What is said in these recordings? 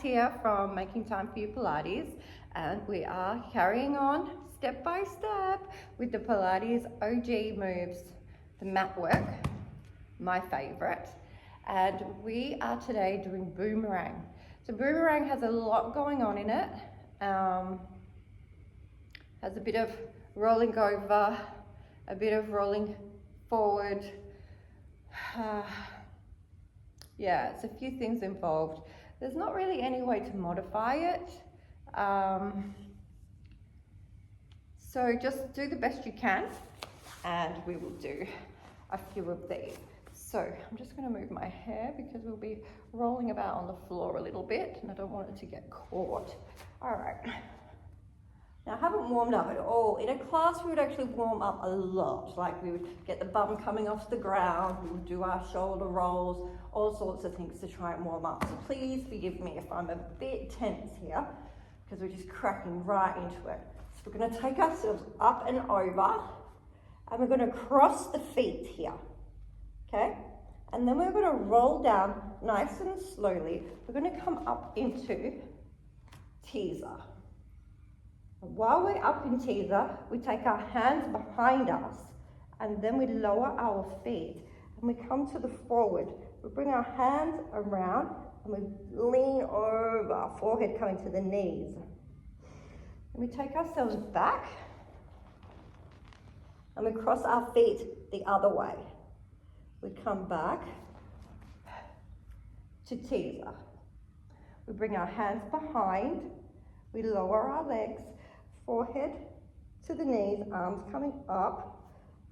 Max here from Making Time for You Pilates, and we are carrying on step by step with the Pilates OG moves, the mat work, my favorite. And we are today doing Boomerang. So Boomerang has a lot going on in it. Has a bit of rolling over, a bit of rolling forward. Yeah, it's a few things involved. There's not really any way to modify it. So just do the best you can, and we will do a few of these. So I'm just going to move my hair because we'll be rolling about on the floor a little bit and I don't want it to get caught. All right. Now, I haven't warmed up at all. In a class, we would actually warm up a lot. Like we would get the bum coming off the ground, we would do our shoulder rolls, all sorts of things to try and warm up. So please forgive me if I'm a bit tense here because we're just cracking right into it. So we're going to take ourselves up and over and we're going to cross the feet here, okay? And then we're going to roll down nice and slowly. We're going to come up into teaser. While we're up in teaser, we take our hands behind us and then we lower our feet and we come to the forward. We bring our hands around and we lean over, forehead coming to the knees. And we take ourselves back and we cross our feet the other way. We come back to teaser. We bring our hands behind, we lower our legs, forehead to the knees, arms coming up,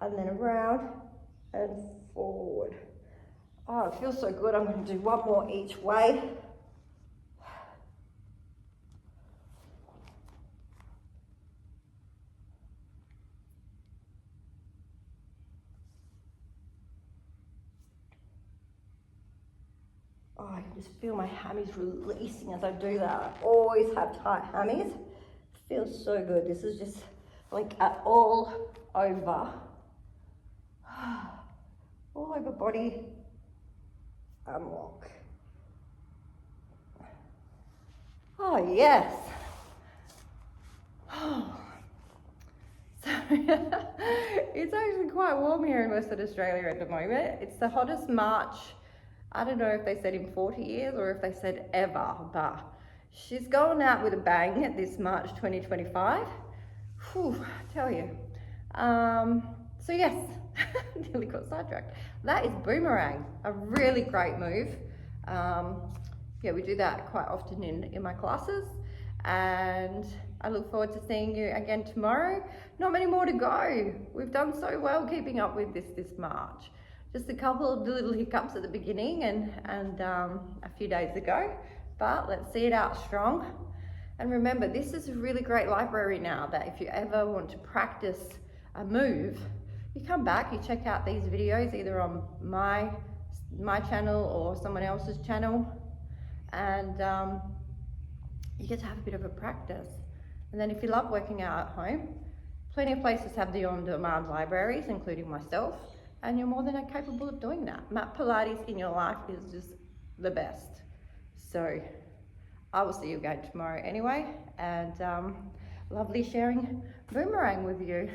and then around and forward. Oh, it feels so good. I'm going to do one more each way. Oh, I can just feel my hammies releasing as I do that. I always have tight hammies. Feels so good. This is just like all over body unlock. Oh yes. So it's actually quite warm here in Western Australia at the moment. It's the hottest March, I don't know if they said in 40 years or if they said ever, but she's going out with a bang at this March 2025. Whew, I tell you. So yes, nearly got sidetracked. That is Boomerang, a really great move. Yeah, we do that quite often in my classes, and I look forward to seeing you again tomorrow. Not many more to go. We've done so well keeping up with this March. Just a couple of little hiccups at the beginning and a few days ago. But let's see it out strong. And remember, this is a really great library now that if you ever want to practice a move, you come back, you check out these videos either on my channel or someone else's channel, and you get to have a bit of a practice. And then if you love working out at home, plenty of places have the on-demand libraries, including myself, and you're more than capable of doing that. Mat Pilates in your life is just the best. So I will see you again tomorrow anyway, and lovely sharing Boomerang with you.